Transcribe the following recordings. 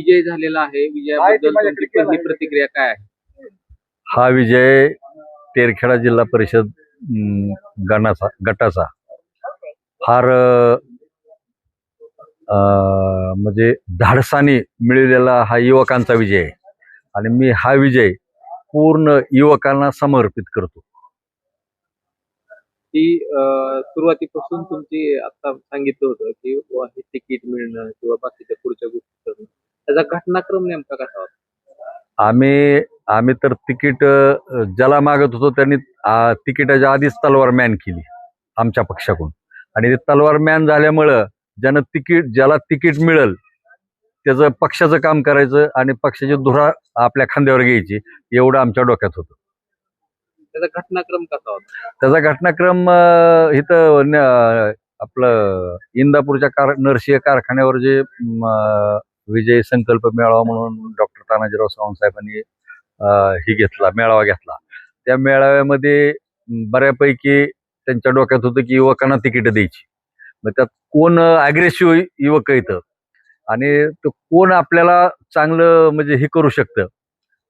विजय झालेला आहे. विजयाबद्दल तुमची पहिली प्रतिक्रिया काय आहे? हा विजय तेरखेडा जिल्हा परिषद गटाचा फार म्हणजे धाडसाने मिळलेला हा युवकांचा विजय आहे आणि मी हा विजय पूर्ण युवकांना समर्पित करतो. ती सुरुवातीपासून तुमची आता सांगितलं होतं की हे तिकीट मिळणं किंवा बाकीच्या पुढच्या गोष्टी करणं, त्याचा घटनाक्रम नेमका कसा होता? आम्ही तर तिकीट ज्याला मागत होतो त्यांनी तिकिटाच्या आधीच तलवार मॅन केली आमच्या पक्षाकडून आणि ते तलवार मॅन झाल्यामुळं ज्याला तिकीट मिळेल त्याचं पक्षाचं काम करायचं आणि पक्षाची धुरा आपल्या खांद्यावर घ्यायची एवढं आमच्या डोक्यात होतं. त्याचा घटनाक्रम कसा होता? त्याचा घटनाक्रम इथं आपलं इंदापूरच्या नरसिंह कारखान्यावर जे विजय संकल्प मेळावा म्हणून डॉक्टर तानाजीराव सावंत साहेबांनी मेळावा घेतला. त्या मेळाव्यामध्ये बऱ्यापैकी त्यांच्या डोक्यात होतं की युवकांना तिकीट द्यायची. मग त्यात कोण अग्रेसिव्ह युवक येतं आणि तो कोण आपल्याला चांगलं म्हणजे हे करू शकतं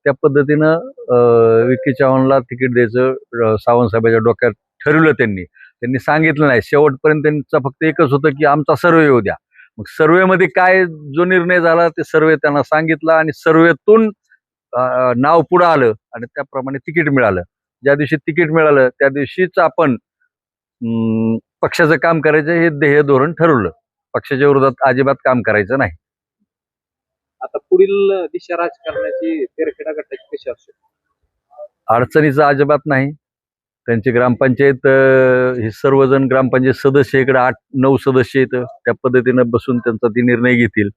त्या पद्धतीनं विकी चव्हाणला तिकीट द्यायचं सावंत साहेबांच्या डोक्यात ठरवलं. त्यांनी सांगितलं नाही. शेवटपर्यंत त्यांचं फक्त एकच होतं की आमचा सर्वे येऊ द्या. मग सर्वेमध्ये काय जो निर्णय झाला ते सर्वे त्यांना सांगितला आणि सर्वेतून नाव पुढं आलं आणि त्याप्रमाणे तिकीट मिळालं. ज्या दिवशी तिकीट मिळालं त्या दिवशीच आपण पक्षाचं काम करायचं हे ध्येय धोरण ठरवलं. पक्षाच्या विरोधात अजिबात काम करायचं नाही. आता पुढील दिशा राजकारणाची तेरखेडा गटाची कशी असेल? अडचणीचं अजिबात नाही. त्यांची ग्रामपंचायत हे सर्वजण ग्रामपंचायत सदस्य इकडे 8-9 सदस्य येतं त्या पद्धतीनं बसून त्यांचा ते निर्णय घेतील.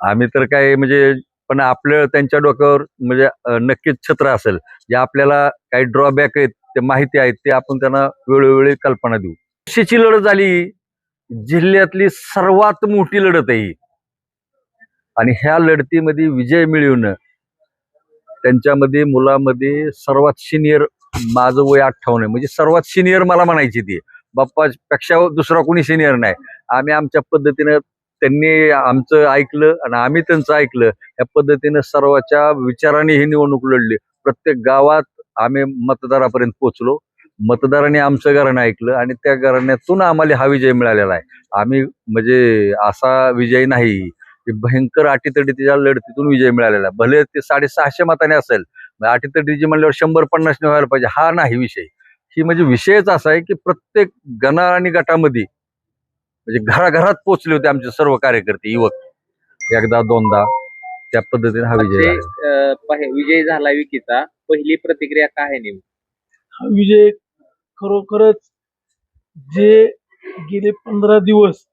आम्ही तर काय म्हणजे पण आपलं त्यांच्या डोक्यावर म्हणजे नक्कीच छत्र असेल. जे आपल्याला काही ड्रॉबॅक आहेत ते माहिती आहेत ते आपण त्यांना वेळोवेळी कल्पना देऊ. पक्षाची लढत झाली जिल्ह्यातली सर्वात मोठी लढत आहे आणि ह्या लढतीमध्ये विजय मिळवणं त्यांच्यामध्ये मुलामध्ये सर्वात सिनियर माझं वय 58 आहे म्हणजे सर्वात सिनियर मला म्हणायची ती. बाप्पापेक्षा दुसरा कोणी सिनियर नाही. आम्ही आमच्या पद्धतीनं त्यांनी आमचं ऐकलं आणि आम्ही त्यांचं ऐकलं. या पद्धतीनं सर्वाच्या विचाराने ही निवडणूक लढली. प्रत्येक गावात आम्ही मतदारापर्यंत पोहोचलो. मतदारांनी आमचं घराणं ऐकलं आणि त्या घराण्यातून आम्हाला हा विजय मिळालेला आहे. आम्ही म्हणजे असा विजय नाही, भयंकर अटीतटीच्या लढतीतून विजय मिळालेला. भले ते 650 मताने असेल, अटीतटीची म्हणल्यावर 100-50 व्हायला पाहिजे हा नाही विषय. ही म्हणजे विषयच असा आहे की प्रत्येक गणा आणि गटामध्ये म्हणजे घराघरात पोहोचले होते आमचे सर्व कार्यकर्ते युवक एकदा दोनदा. त्या पद्धतीने हा विजय झाला विकीचा. पहिली प्रतिक्रिया काय आहे नेमकी? हा विजय खरोखरच जे गेले 15 दिवस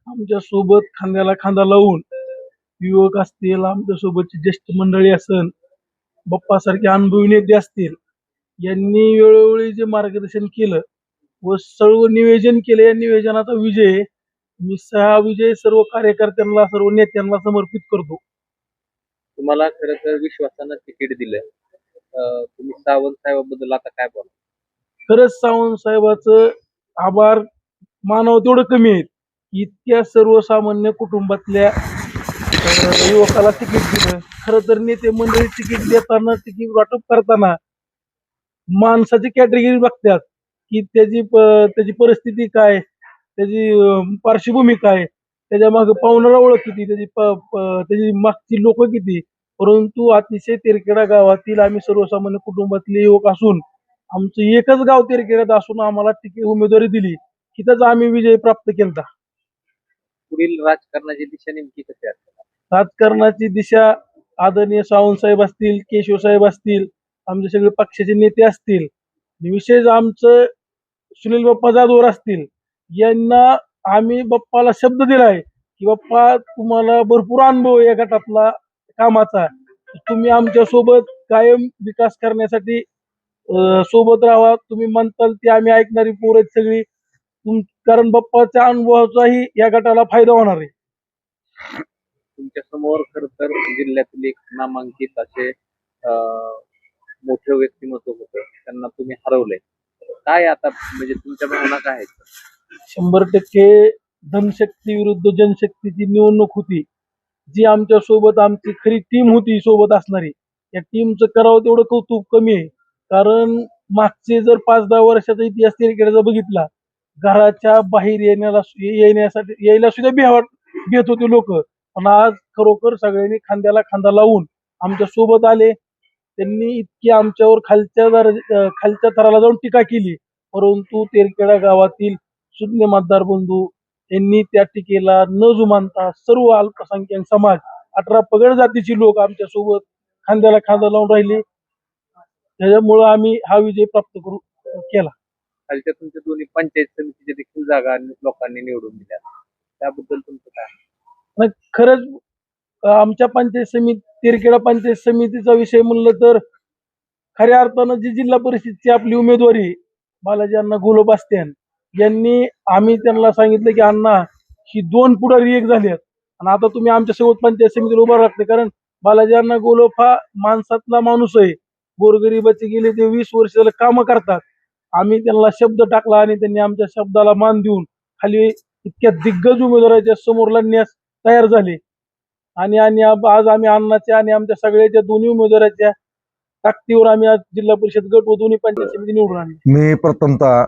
आमच्या सोबत खांद्याला खांदा लावून युवक असतील, आमच्या सोबतची ज्येष्ठ मंडळी असेल, बाप्पासारखे अनुभवी नेते असतील, यांनी वेळोवेळी जे मार्गदर्शन केलं व सर्व नियोजन केलं, या नियोजनाचा विजय मी विजय सर्व कार्यकर्त्यांना सर्व नेत्यांना समर्पित करतो. तुम्हाला खरं तर विश्वासानं तिकीट दिलं. तुम्ही सावंत साहेबांबद्दल आता काय बोला? खरंच सावंत साहेबाचं आभार मानव तेवढं कमी आहेत. इतक्या सर्वसामान्य कुटुंबातल्या युवकाला तिकीट दिलं. खरं तर नेते मंडळी तिकीट देताना तिकीट वाटप करताना माणसाची कॅटेगरी बघतात की त्याची परिस्थिती काय, त्याची पार्श्वभूमी काय, त्याच्या मागे पाहुणारा ओळख किती, त्याची मागची लोक किती. परंतु अतिशय तेरखेडा गावातील आम्ही सर्वसामान्य कुटुंबातले युवक असून आमचं एकच गाव तेरखेड्यात असून आम्हाला तिकीट उमेदवारी दिली. तिथंच आम्ही विजय प्राप्त केला. पुढील राजकारणाची दिशा नेमकी कशी असेल? राजकारणाची दिशा आदरणीय सावंत साहेब असतील, केशव साहेब असतील, आमचे सगळे पक्षाचे नेते असतील, विशेष आमचं सुनील बाप्पा जाधवर असतील, यांना आम्ही बाप्पाला शब्द दिलाय की बाप्पा तुम्हाला भरपूर अनुभव या गटातला कामाचा, तुम्ही आमच्या सोबत कायम विकास करण्यासाठी सोबत राहा. तुम्ही म्हणताल ते आम्ही ऐकणारी पोरं सगळी, कारण बाप्पाच्या अनुभवाचाही या गटाला फायदा होणार आहे. तुमच्या समोर खर तर जिल्ह्यातील एक नामांकित असे मोठे व्यक्तिमत्व होतं, त्यांना तुम्ही हरवलंय. काय आता म्हणजे तुमच्या भावना काय आहेत? 100% धनशक्ती विरुद्ध जनशक्तीची निवडणूक होती. जी आमच्या सोबत आमची खरी टीम होती सोबत असणारी, या टीमचं करावं तेवढं कौतुक कमी आहे. कारण मागचे जर 5-10 वर्षाचा इतिहास तेरखेड्याचा बघितला, घराच्या बाहेर यायला सुद्धा भेट होते लोक. पण आज खरोखर सगळ्यांनी खांद्याला खांदा लावून आमच्या सोबत आले. त्यांनी इतकी आमच्यावर खालच्या थराला जाऊन टीका केली, परंतु तेरखेडा गावातील सुज्ञ मतदार बंधू यांनी त्या टीकेला न जुमानता सर्व अल्पसंख्याक समाज 18 पगड जातीची लोक आमच्या सोबत खांद्याला खांदा लावून राहिली. त्याच्यामुळं आम्ही हा विजय प्राप्त केला. खालच्या तुमच्या दोन्ही पंचायत समितीच्या देखील जागा लोकांनी निवडून दिल्या, त्याबद्दल तुमचं काय? नाही, खरंच आमच्या पंचायत समिती तेरखेडा पंचायत समितीचा विषय म्हणलं तर खऱ्या अर्थानं जी जिल्हा परिषदची आपली उमेदवारी बालाजी अण्णा गोलोबास्त्यान यांनी, आम्ही त्यांना सांगितलं की अण्णा ही 2 पुढारी एक झाल्यात आणि आता तुम्ही आमच्या सोबत पंचायत समितीला उभा लागते. कारण बालाजी अण्णा गोलोब हा माणसातला माणूस आहे. गोरगरिबाचे गेले ते 20 वर्ष झालं कामं करतात. आम्ही त्यांना शब्द टाकला आणि त्यांनी आमच्या शब्दाला मान देऊन खाली इतक्या दिग्गज उमेदवाराच्या समोर लढण्यास तयार झाले. आणि आज आम्ही अण्णाच्या आणि आमच्या सगळ्याच्या दोन्ही उमेदवाराच्या ताकदीवर आम्ही आज जिल्हा परिषद गट व दोन्ही पंचायत समिती निवडून आणली. मी प्रथमतः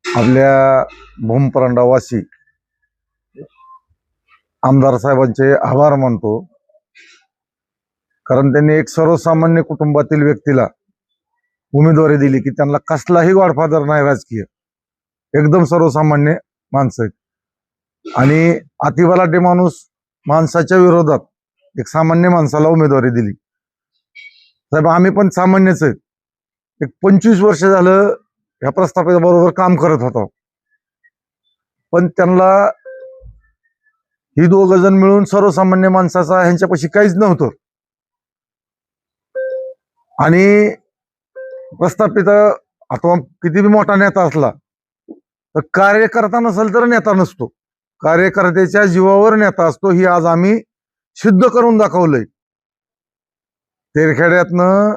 आपल्या भूमपरांडावासी आमदार साहेबांचे आभार मानतो. कारण त्यांनी एक सर्वसामान्य कुटुंबातील व्यक्तीला उमेदवारी दिली की त्यांना कसलाही गॉडफादर नाही राजकीय, एकदम सर्वसामान्य माणसं आहेत. आणि अतिबलाढ्य माणूस माणसाच्या विरोधात एक सामान्य माणसाला उमेदवारी दिली. साहेब आम्ही पण सामान्यच आहेत. एक 25 वर्ष झालं ह्या प्रस्थापिताबरोबर काम करत होतो, पण त्यांना ही 2 जण मिळून सर्वसामान्य माणसाचा ह्यांच्यापाशी काहीच नव्हतं. आणि प्रस्थापित अथवा किती बी मोठा नेता असला तर कार्यकर्ता नसेल तर नेता नसतो. कार्यकर्त्याच्या जीवावर नेता असतो, ही आज आम्ही सिद्ध करून दाखवलंय. तेरखेड्यातनं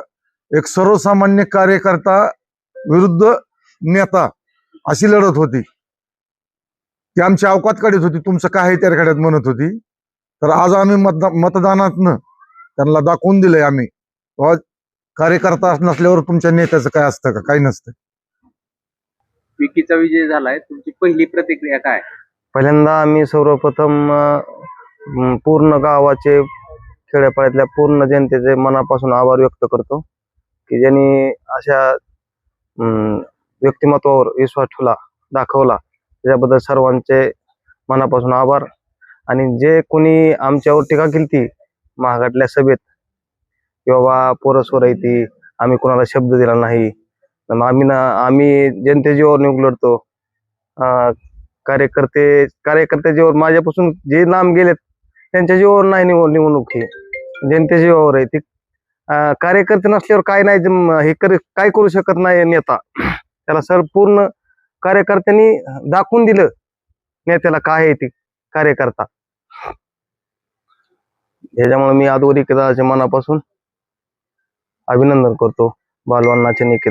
एक सर्वसामान्य कार्यकर्ता विरुद्ध नेता अशी लढत होती. ती आमची अवकात काढत होती, तुमचं काय आहे तेरखेड्यात म्हणत होती. तर आज आम्ही मतदानातनं त्यांना दाखवून दिलंय आम्ही कार्यकर्ता नसल्यावर तुमच्या नेत्याचं काय असतं का? काही नसतं. विकीचा विजय झालाय, तुमची पहिली प्रतिक्रिया काय? पहिल्यांदा आम्ही सर्वप्रथम पूर्ण गावाचे, खेड्यापाड्यातल्या पूर्ण जनतेचे मनापासून आभार व्यक्त करतो की ज्यांनी अशा व्यक्तिमत्वावर विश्वास दाखवला. त्याच्याबद्दल सर्वांचे मनापासून आभार. आणि जे कोणी आमच्यावर टीका केली ती महागातल्या सभेत किंवा पोरसवर आहे ती, आम्ही कोणाला शब्द दिला नाही. आम्ही जनते जीवावर निवडतो. कार्यकर्ते जीवावर, माझ्यापासून जे लांब गेलेत त्यांच्या जीवावर नाही निवडणूक, ही जनते जीवावर आहे. ती कार्यकर्ते नसल्यावर काय नाही, काय करू शकत नाही नेता. त्याला पूर्ण कार्यकर्त्यांनी दाखवून दिलं नेत्याला काय आहे ती कार्यकर्ता. ह्याच्यामुळे मी आदोरी केदारच्या मनापासून अभिनंदन करतो बालवानाचे निकेत.